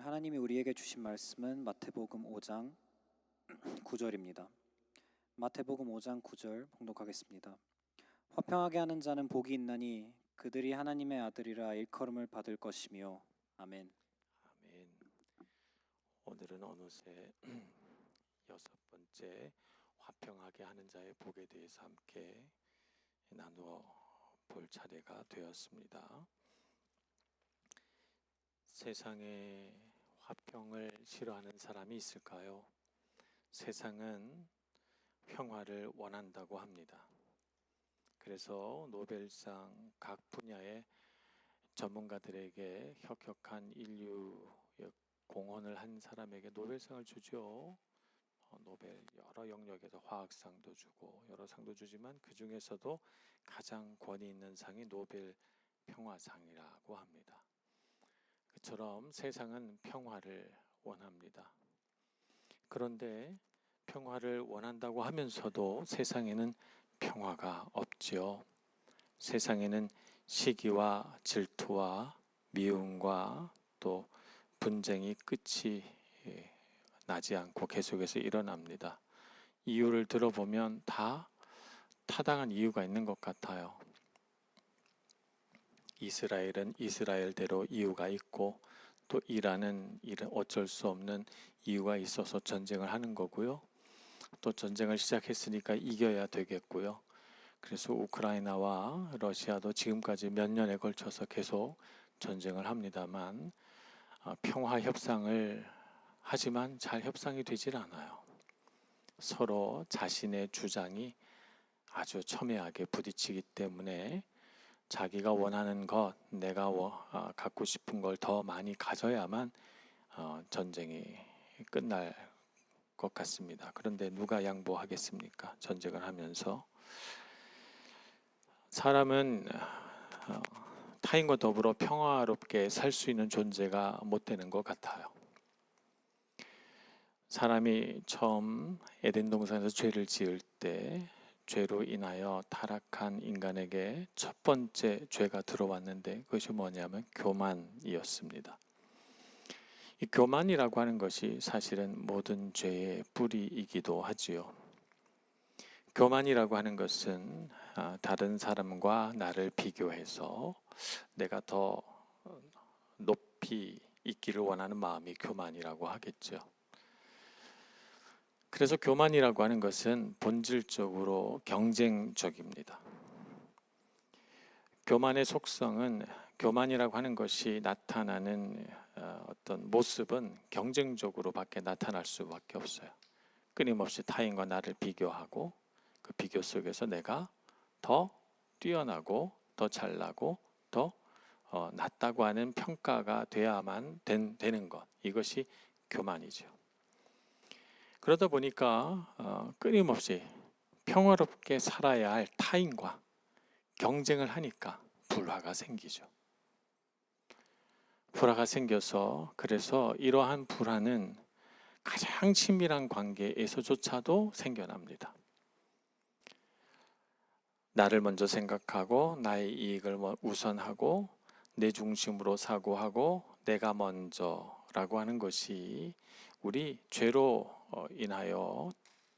하나님이 우리에게 주신 말씀은 마태복음 5장 9절입니다. 마태복음 5장 9절 봉독하겠습니다. 화평하게 하는 자는 복이 있나니 그들이 하나님의 아들이라 일컬음을 받을 것이며. 아멘. 아멘. 오늘은 어느새 여섯 번째 화평하게 하는 자의 복에 대해서 함께 나누어 볼 차례가 되었습니다. 세상에 화평을 싫어하는 사람이 있을까요? 세상은 평화를 원한다고 합니다. 그래서 노벨상 각 분야의 전문가들에게 혁혁한 인류 공헌을 한 사람에게 노벨상을 주죠. 노벨 여러 영역에서 화학상도 주고 여러 상도 주지만 그 중에서도 가장 권위 있는 상이 노벨 평화상이라고 합니다. 그처럼 세상은 평화를 원합니다. 그런데 평화를 원한다고 하면서도 세상에는 평화가 없지요. 세상에는 시기와 질투와 미움과 또 분쟁이 끝이 나지 않고 계속해서 일어납니다. 이유를 들어보면 다 타당한 이유가 있는 것 같아요. 이스라엘은 이스라엘대로 이유가 있고 또 이란은 어쩔 수 없는 이유가 있어서 전쟁을 하는 거고요. 또 전쟁을 시작했으니까 이겨야 되겠고요. 그래서 우크라이나와 러시아도 지금까지 몇 년에 걸쳐서 계속 전쟁을 합니다만 평화 협상을 하지만 잘 협상이 되질 않아요. 서로 자신의 주장이 아주 첨예하게 부딪히기 때문에 자기가 원하는 것, 내가 갖고 싶은 걸 더 많이 가져야만 전쟁이 끝날 것 같습니다. 그런데 누가 양보하겠습니까? 전쟁을 하면서. 사람은 타인과 더불어 평화롭게 살 수 있는 존재가 못 되는 것 같아요. 사람이 처음 에덴 동산에서 죄를 지을 때 죄로 인하여 타락한 인간에게 첫 번째 죄가 들어왔는데 그것이 뭐냐면 교만이었습니다. 이 교만이라고 하는 것이 사실은 모든 죄의 뿌리이기도 하지요. 교만이라고 하는 것은 다른 사람과 나를 비교해서 내가 더 높이 있기를 원하는 마음이 교만이라고 하겠죠. 그래서 교만이라고 하는 것은 본질적으로 경쟁적입니다. 교만의 속성은 교만이라고 하는 것이 나타나는 어떤 모습은 경쟁적으로 밖에 나타날 수밖에 없어요. 끊임없이 타인과 나를 비교하고 그 비교 속에서 내가 더 뛰어나고 더 잘나고 더 낫다고 하는 평가가 돼야만 되는 것, 이것이 교만이죠. 그러다 보니까 끊임없이 평화롭게 살아야 할 타인과 경쟁을 하니까 불화가 생기죠. 불화가 생겨서 그래서 이러한 불화는 가장 친밀한 관계에서조차도 생겨납니다. 나를 먼저 생각하고 나의 이익을 우선하고 내 중심으로 사고하고 내가 먼저라고 하는 것이 우리 죄로 인하여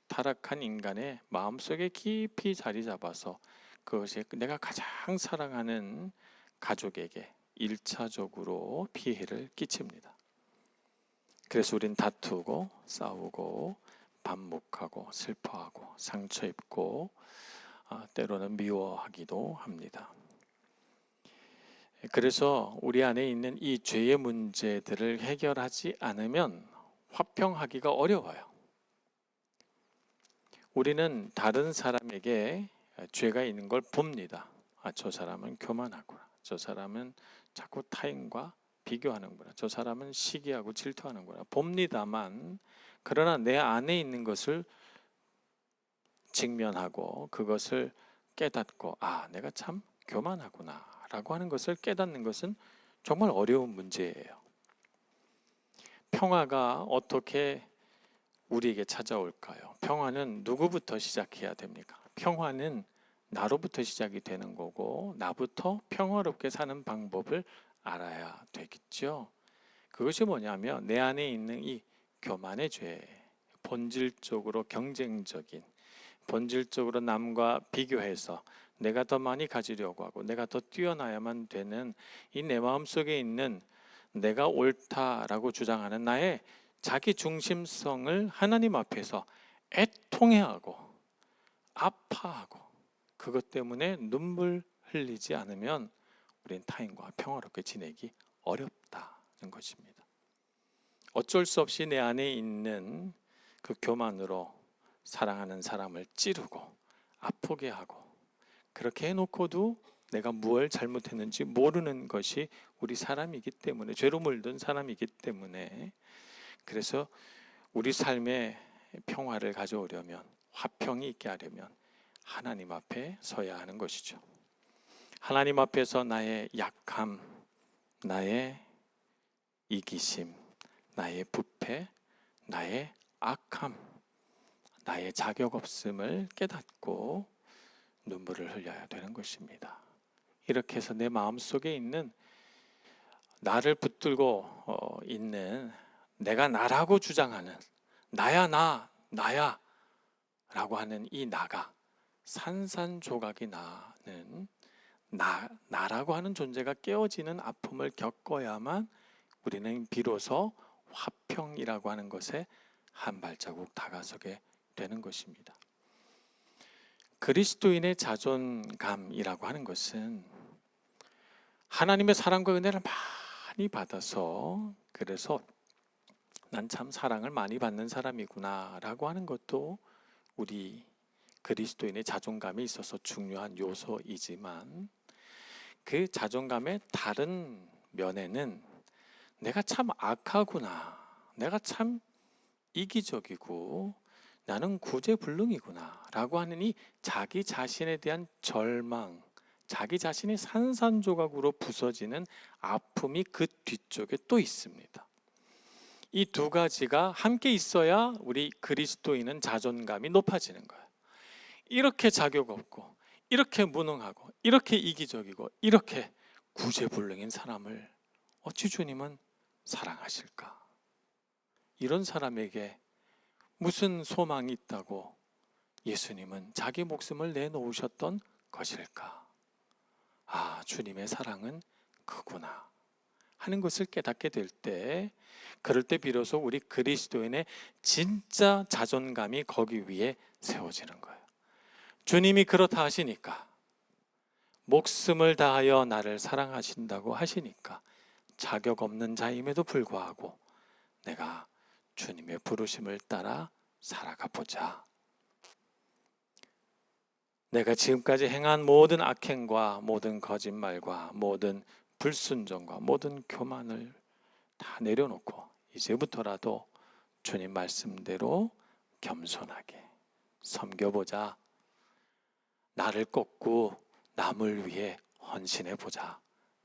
타락한 인간의 마음속에 깊이 자리 잡아서 그것이 내가 가장 사랑하는 가족에게 1차적으로 피해를 끼칩니다. 그래서 우린 다투고 싸우고 반목하고 슬퍼하고 상처 입고 때로는 미워하기도 합니다. 그래서 우리 안에 있는 이 죄의 문제들을 해결하지 않으면 화평하기가 어려워요. 우리는 다른 사람에게 죄가 있는 걸 봅니다. 저 사람은 교만하구나. 저 사람은 자꾸 타인과 비교하는구나. 저 사람은 시기하고 질투하는구나. 봅니다만 그러나 내 안에 있는 것을 직면하고 그것을 깨닫고 내가 참 교만하구나 라고 하는 것을 깨닫는 것은 정말 어려운 문제예요. 평화가 어떻게 우리에게 찾아올까요? 평화는 누구부터 시작해야 됩니까? 평화는 나로부터 시작이 되는 거고 나부터 평화롭게 사는 방법을 알아야 되겠죠. 그것이 뭐냐면 내 안에 있는 이 교만의 죄, 본질적으로 경쟁적인, 본질적으로 남과 비교해서 내가 더 많이 가지려고 하고 내가 더 뛰어나야만 되는 이 내 마음속에 있는 내가 옳다라고 주장하는 나의 자기 중심성을 하나님 앞에서 애통해하고 아파하고 그것 때문에 눈물 흘리지 않으면 우린 타인과 평화롭게 지내기 어렵다는 것입니다. 어쩔 수 없이 내 안에 있는 그 교만으로 사랑하는 사람을 찌르고 아프게 하고 그렇게 해놓고도 내가 무엇을 잘못했는지 모르는 것이 우리 사람이기 때문에, 죄로 물든 사람이기 때문에, 그래서 우리 삶에 평화를 가져오려면, 화평이 있게 하려면 하나님 앞에 서야 하는 것이죠. 하나님 앞에서 나의 약함, 나의 이기심, 나의 부패, 나의 악함, 나의 자격 없음을 깨닫고 눈물을 흘려야 되는 것입니다. 이렇게 해서 내 마음속에 있는 나를 붙들고 있는 내가 나라고 주장하는 나야 나야 라고 하는 이 나가 산산조각이 나는 나라고 하는 존재가 깨어지는 아픔을 겪어야만 우리는 비로소 화평이라고 하는 것에 한 발자국 다가서게 되는 것입니다. 그리스도인의 자존감이라고 하는 것은 하나님의 사랑과 은혜를 많이 받아서 그래서 난 참 사랑을 많이 받는 사람이구나 라고 하는 것도 우리 그리스도인의 자존감에 있어서 중요한 요소이지만 그 자존감의 다른 면에는 내가 참 악하구나, 내가 참 이기적이고 나는 구제불능이구나 라고 하는 이 자기 자신에 대한 절망, 자기 자신이 산산조각으로 부서지는 아픔이 그 뒤쪽에 또 있습니다. 이 두 가지가 함께 있어야 우리 그리스도인은 자존감이 높아지는 거예요. 이렇게 자격 없고 이렇게 무능하고 이렇게 이기적이고 이렇게 구제불능인 사람을 어찌 주님은 사랑하실까? 이런 사람에게 무슨 소망이 있다고 예수님은 자기 목숨을 내놓으셨던 것일까? 아, 주님의 사랑은 크구나 하는 것을 깨닫게 될 때, 그럴 때 비로소 우리 그리스도인의 진짜 자존감이 거기 위에 세워지는 거예요. 주님이 그렇다 하시니까, 목숨을 다하여 나를 사랑하신다고 하시니까 자격 없는 자임에도 불구하고 내가 주님의 부르심을 따라 살아가 보자. 내가 지금까지 행한 모든 악행과 모든 거짓말과 모든 불순종과 모든 교만을 다 내려놓고 이제부터라도 주님 말씀대로 겸손하게 섬겨보자. 나를 꺾고 남을 위해 헌신해 보자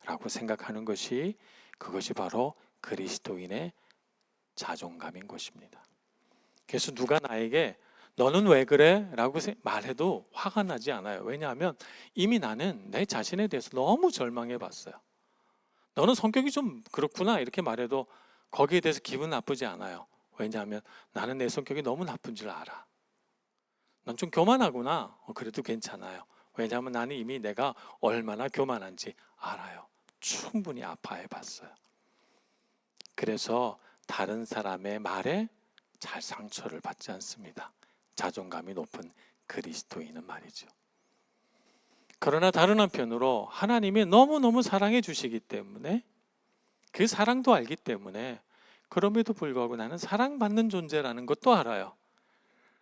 라고 생각하는 것이, 그것이 바로 그리스도인의 자존감인 것입니다. 그래서 누가 나에게 너는 왜 그래? 라고 말해도 화가 나지 않아요. 왜냐하면 이미 나는 내 자신에 대해서 너무 절망해 봤어요. 너는 성격이 좀 그렇구나 이렇게 말해도 거기에 대해서 기분 나쁘지 않아요. 왜냐하면 나는 내 성격이 너무 나쁜 줄 알아. 넌 좀 교만하구나. 그래도 괜찮아요. 왜냐하면 나는 이미 내가 얼마나 교만한지 알아요. 충분히 아파해 봤어요. 그래서 다른 사람의 말에 잘 상처를 받지 않습니다. 자존감이 높은 그리스도인은 말이죠. 그러나 다른 한편으로 하나님이 너무너무 사랑해 주시기 때문에, 그 사랑도 알기 때문에 그럼에도 불구하고 나는 사랑받는 존재라는 것도 알아요.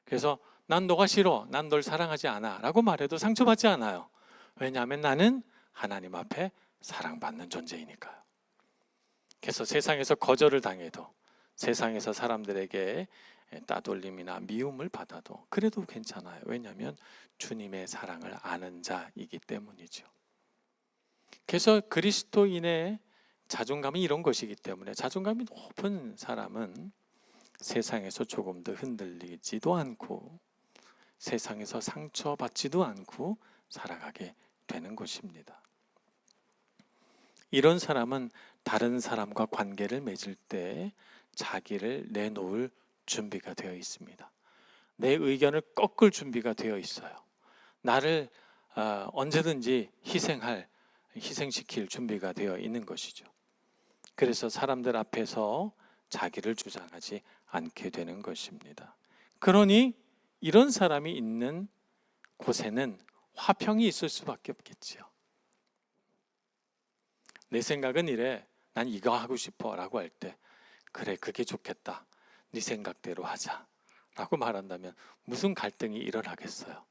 그래서 난 너가 싫어, 난 널 사랑하지 않아 라고 말해도 상처받지 않아요. 왜냐하면 나는 하나님 앞에 사랑받는 존재이니까요. 그래서 세상에서 거절을 당해도, 세상에서 사람들에게 따돌림이나 미움을 받아도 그래도 괜찮아요. 왜냐하면 주님의 사랑을 아는 자이기 때문이죠. 그래서 그리스도인의 자존감이 이런 것이기 때문에 자존감이 높은 사람은 세상에서 조금 더 흔들리지도 않고 세상에서 상처받지도 않고 살아가게 되는 것입니다. 이런 사람은 다른 사람과 관계를 맺을 때 자기를 내놓을 준비가 되어 있습니다. 내 의견을 꺾을 준비가 되어 있어요. 나를 언제든지 희생시킬 준비가 되어 있는 것이죠. 그래서 사람들 앞에서 자기를 주장하지 않게 되는 것입니다. 그러니 이런 사람이 있는 곳에는 화평이 있을 수밖에 없겠지요. 내 생각은 이래, 난 이거 하고 싶어 라고 할 때, 그래, 그게 좋겠다, 네 생각대로 하자 라고 말한다면 무슨 갈등이 일어나겠어요?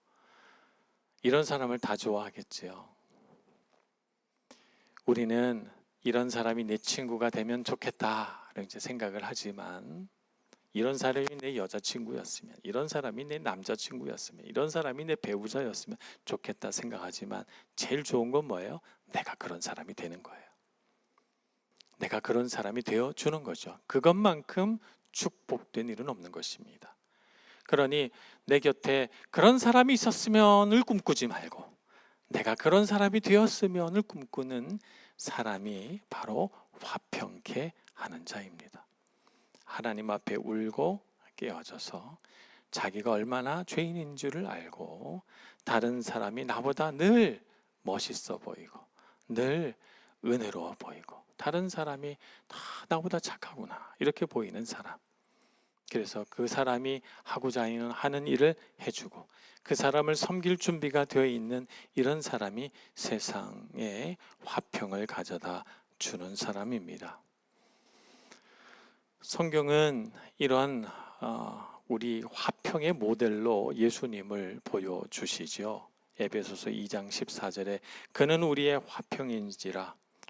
이런 사람을 다 좋아하겠지요. 우리는 이런 사람이 내 친구가 되면 좋겠다 이제 생각을 하지만, 이런 사람이 내 여자친구였으면, 이런 사람이 내 남자친구였으면, 이런 사람이 내 배우자였으면 좋겠다 생각하지만, 제일 좋은 건 뭐예요? 내가 그런 사람이 되는 거예요. 내가 그런 사람이 되어주는 거죠. 그것만큼 축복된 일은 없는 것입니다. 그러니 내 곁에 그런 사람이 있었으면을 꿈꾸지 말고, 내가 그런 사람이 되었으면을 꿈꾸는 사람이 바로 화평케 하는 자입니다. 하나님 앞에 울고 깨어져서 자기가 얼마나 죄인인 줄을 알고, 다른 사람이 나보다 늘 멋있어 보이고 늘 은혜로워 보이고 다른 사람이 다 나보다 착하구나 이렇게 보이는 사람, 그래서 그 사람이 하고자 하는 일을 해주고 그 사람을 섬길 준비가 되어 있는 이런 사람이 세상에 화평을 가져다 주는 사람입니다. 성경은 이런 우리 화평의 모델로 예수님을 보여주시죠. 에베소서 2장 14절에 그는 우리의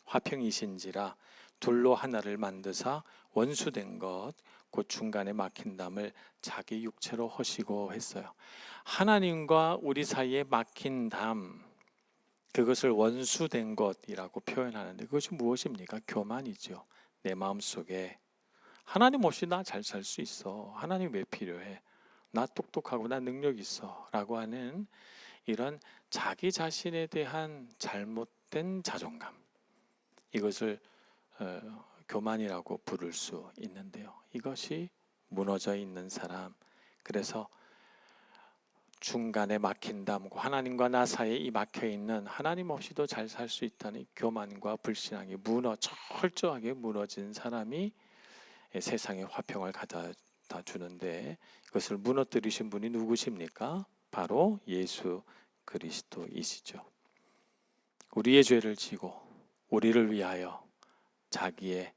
화평이신지라 둘로 하나를 만드사 원수된 것 곧 중간에 막힌 담을 자기 육체로 허시고 했어요. 하나님과 우리 사이에 막힌 담, 그것을 원수된 것이라고 표현하는데, 그것이 무엇입니까? 교만이죠. 내 마음속에 하나님 없이 나 잘 살 수 있어, 하나님 왜 필요해, 나 똑똑하고 나 능력 있어 라고 하는 이런 자기 자신에 대한 잘못된 자존감, 이것을 교만이라고 부를 수 있는데요. 이것이 무너져 있는 사람, 그래서 중간에 막힌 담, 하나님과 나 사이에 이 막혀 있는, 하나님 없이도 잘 살 수 있다는 교만과 불신앙이 철저하게 무너진 사람이 세상에 화평을 가져다 주는데, 이것을 무너뜨리신 분이 누구십니까? 바로 예수 그리스도이시죠. 우리의 죄를 지고 우리를 위하여 자기의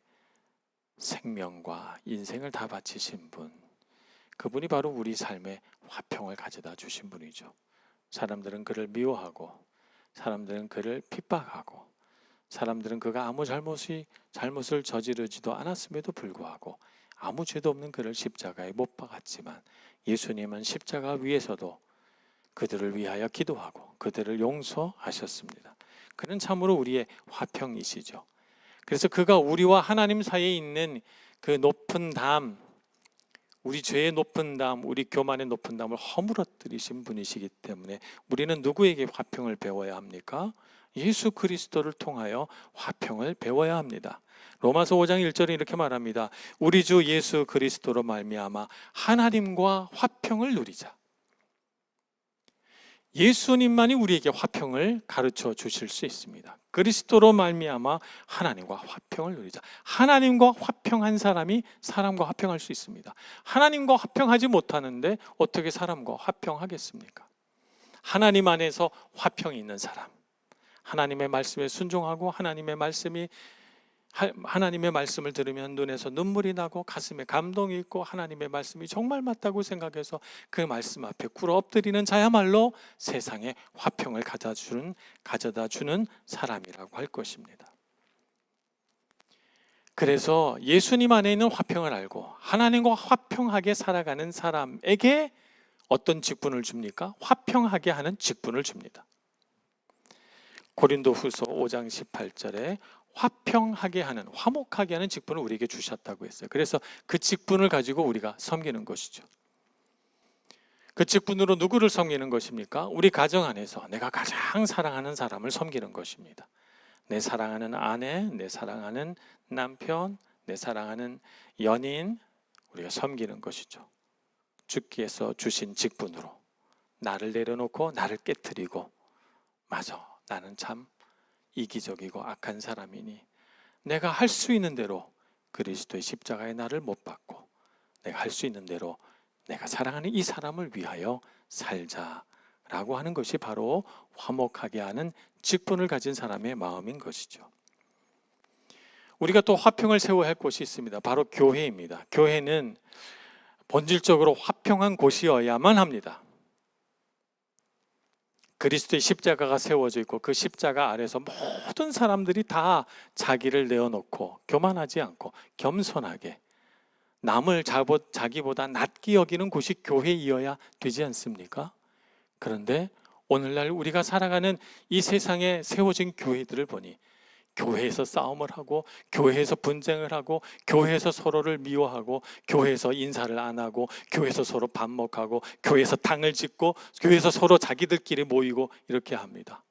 생명과 인생을 다 바치신 분, 그분이 바로 우리 삶에 화평을 가져다 주신 분이죠. 사람들은 그를 미워하고, 사람들은 그를 핍박하고, 사람들은 그가 아무 잘못을 저지르지도 않았음에도 불구하고 아무 죄도 없는 그를 십자가에 못 박았지만, 예수님은 십자가 위에서도 그들을 위하여 기도하고 그들을 용서하셨습니다. 그는 참으로 우리의 화평이시죠. 그래서 그가 우리와 하나님 사이에 있는 그 높은 담, 우리 죄의 높은 담, 우리 교만의 높은 담을 허물어뜨리신 분이시기 때문에 우리는 누구에게 화평을 배워야 합니까? 예수 그리스도를 통하여 화평을 배워야 합니다. 로마서 5장 1절에 이렇게 말합니다. 우리 주 예수 그리스도로 말미암아 하나님과 화평을 누리자. 예수님만이 우리에게 화평을 가르쳐 주실 수 있습니다. 그리스도로 말미암아 하나님과 화평을 누리자. 하나님과 화평한 사람이 사람과 화평할 수 있습니다. 하나님과 화평하지 못하는데 어떻게 사람과 화평하겠습니까? 하나님 안에서 화평이 있는 사람, 하나님의 말씀에 순종하고 하나님의 말씀을 들으면 눈에서 눈물이 나고 가슴에 감동이 있고 하나님의 말씀이 정말 맞다고 생각해서 그 말씀 앞에 꿇어 엎드리는 자야말로 세상에 화평을 가져다 주는 사람이라고 할 것입니다. 그래서 예수님 안에 있는 화평을 알고 하나님과 화평하게 살아가는 사람에게 어떤 직분을 줍니까? 화평하게 하는 직분을 줍니다. 고린도후서 5장 18절에 화평하게 하는, 화목하게 하는 직분을 우리에게 주셨다고 했어요. 그래서 그 직분을 가지고 우리가 섬기는 것이죠. 그 직분으로 누구를 섬기는 것입니까? 우리 가정 안에서 내가 가장 사랑하는 사람을 섬기는 것입니다. 내 사랑하는 아내, 내 사랑하는 남편, 내 사랑하는 연인, 우리가 섬기는 것이죠. 주께서 주신 직분으로 나를 내려놓고 나를 깨트리고, 맞아, 나는 참 이기적이고 악한 사람이니 내가 할 수 있는 대로 그리스도의 십자가의 나를 못 받고 내가 할 수 있는 대로 내가 사랑하는 이 사람을 위하여 살자라고 하는 것이 바로 화목하게 하는 직분을 가진 사람의 마음인 것이죠. 우리가 또 화평을 세워야 할 곳이 있습니다. 바로 교회입니다. 교회는 본질적으로 화평한 곳이어야만 합니다. 그리스도의 십자가가 세워져 있고 그 십자가 아래서 모든 사람들이 다 자기를 내어놓고 교만하지 않고 겸손하게 남을 자기보다 낮게 여기는 곳이 교회이어야 되지 않습니까? 그런데 오늘날 우리가 살아가는 이 세상에 세워진 교회들을 보니 교회에서 싸움을 하고, 교회에서 분쟁을 하고, 교회에서 서로를 미워하고, 교회에서 인사를 안 하고, 교회에서 서로 반목하고, 교회에서 탕을 짓고, 교회에서 서로 자기들끼리 모이고 이렇게 합니다.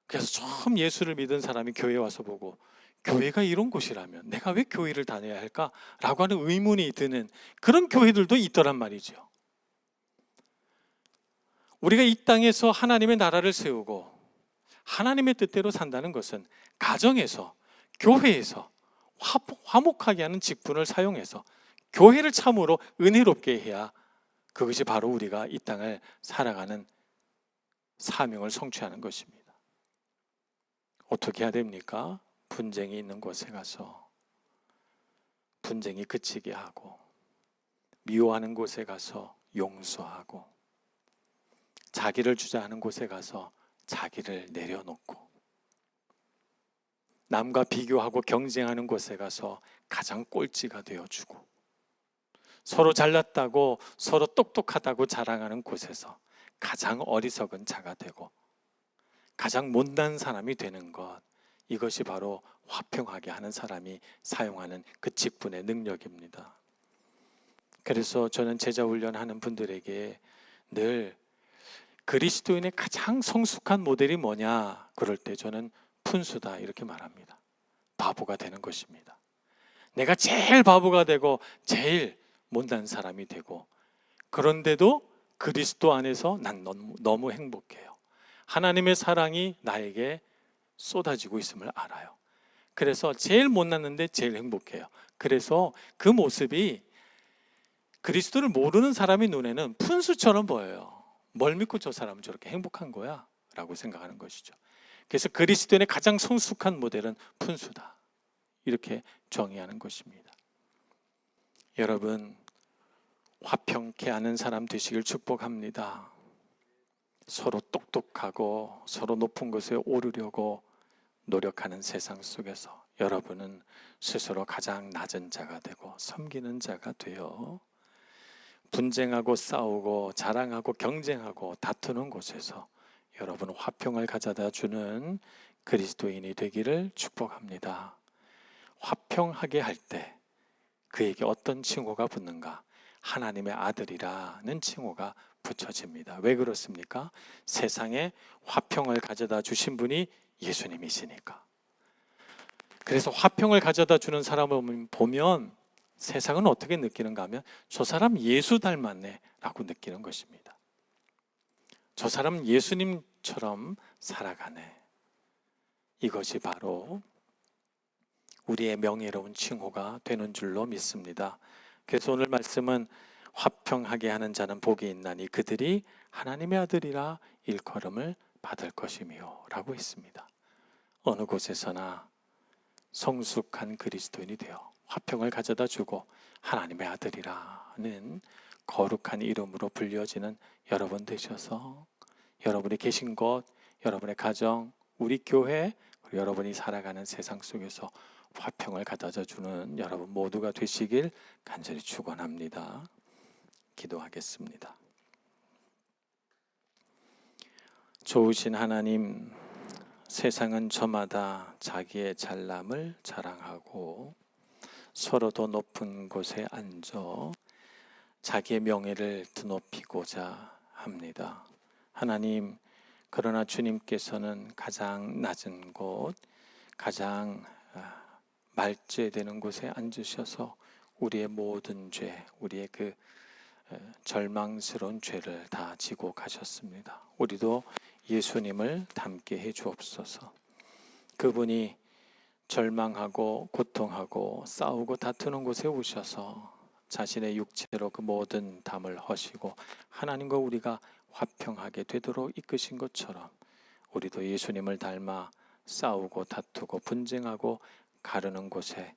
그래서 처음 예수를 믿은 사람이 교회에 와서 보고 교회가 이런 곳이라면 내가 왜 교회를 다녀야 할까라고 하는 의문이 드는 그런 교회들도 있더란 말이죠. 우리가 이 땅에서 하나님의 나라를 세우고 하나님의 뜻대로 산다는 것은 가정에서, 교회에서 화목하게 하는 직분을 사용해서 교회를 참으로 은혜롭게 해야 그것이 바로 우리가 이 땅을 살아가는 사명을 성취하는 것입니다. 어떻게 해야 됩니까? 분쟁이 있는 곳에 가서 분쟁이 그치게 하고, 미워하는 곳에 가서 용서하고, 자기를 주장하는 곳에 가서 자기를 내려놓고, 남과 비교하고 경쟁하는 곳에 가서 가장 꼴찌가 되어주고, 서로 잘났다고 서로 똑똑하다고 자랑하는 곳에서 가장 어리석은 자가 되고 가장 못난 사람이 되는 것, 이것이 바로 화평하게 하는 사람이 사용하는 그 직분의 능력입니다. 그래서 저는 제자 훈련하는 분들에게 늘 그리스도인의 가장 성숙한 모델이 뭐냐 그럴 때 저는 푼수다 이렇게 말합니다. 바보가 되는 것입니다. 내가 제일 바보가 되고 제일 못난 사람이 되고, 그런데도 그리스도 안에서 난 너무 행복해요. 하나님의 사랑이 나에게 쏟아지고 있음을 알아요. 그래서 제일 못났는데 제일 행복해요. 그래서 그 모습이 그리스도를 모르는 사람의 눈에는 푼수처럼 보여요. 뭘 믿고 저 사람은 저렇게 행복한 거야? 라고 생각하는 것이죠. 그래서 그리스도인의 가장 성숙한 모델은 푼수다, 이렇게 정의하는 것입니다. 여러분, 화평케 하는 사람 되시길 축복합니다. 서로 똑똑하고 서로 높은 곳에 오르려고 노력하는 세상 속에서 여러분은 스스로 가장 낮은 자가 되고 섬기는 자가 되어 분쟁하고 싸우고 자랑하고 경쟁하고 다투는 곳에서 여러분 화평을 가져다 주는 그리스도인이 되기를 축복합니다. 화평하게 할 때 그에게 어떤 칭호가 붙는가? 하나님의 아들이라는 칭호가 붙여집니다. 왜 그렇습니까? 세상에 화평을 가져다 주신 분이 예수님이시니까. 그래서 화평을 가져다 주는 사람을 보면 세상은 어떻게 느끼는가 하면 저 사람 예수 닮았네 라고 느끼는 것입니다. 저 사람 예수님처럼 살아가네. 이것이 바로 우리의 명예로운 칭호가 되는 줄로 믿습니다. 그래서 오늘 말씀은 화평하게 하는 자는 복이 있나니 그들이 하나님의 아들이라 일컬음을 받을 것이며 라고 했습니다. 어느 곳에서나 성숙한 그리스도인이 되어 화평을 가져다 주고 하나님의 아들이라는 거룩한 이름으로 불려지는 여러분 되셔서 여러분이 계신 곳, 여러분의 가정, 우리 교회, 그리고 여러분이 살아가는 세상 속에서 화평을 가져다 주는 여러분 모두가 되시길 간절히 축원합니다. 기도하겠습니다. 좋으신 하나님, 세상은 저마다 자기의 잘남을 자랑하고 서로 더 높은 곳에 앉아 자기의 명예를 드높이고자 합니다. 하나님, 그러나 주님께서는 가장 낮은 곳, 가장 말죄되는 곳에 앉으셔서 우리의 모든 죄, 우리의 그 절망스러운 죄를 다 지고 가셨습니다. 우리도 예수님을 닮게 해 주옵소서. 그분이 절망하고 고통하고 싸우고 다투는 곳에 오셔서 자신의 육체로 그 모든 담을 허시고 하나님과 우리가 화평하게 되도록 이끄신 것처럼 우리도 예수님을 닮아 싸우고 다투고 분쟁하고 가르는 곳에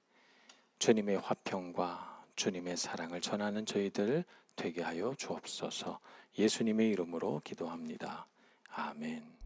주님의 화평과 주님의 사랑을 전하는 저희들 되게 하여 주옵소서. 예수님의 이름으로 기도합니다. 아멘.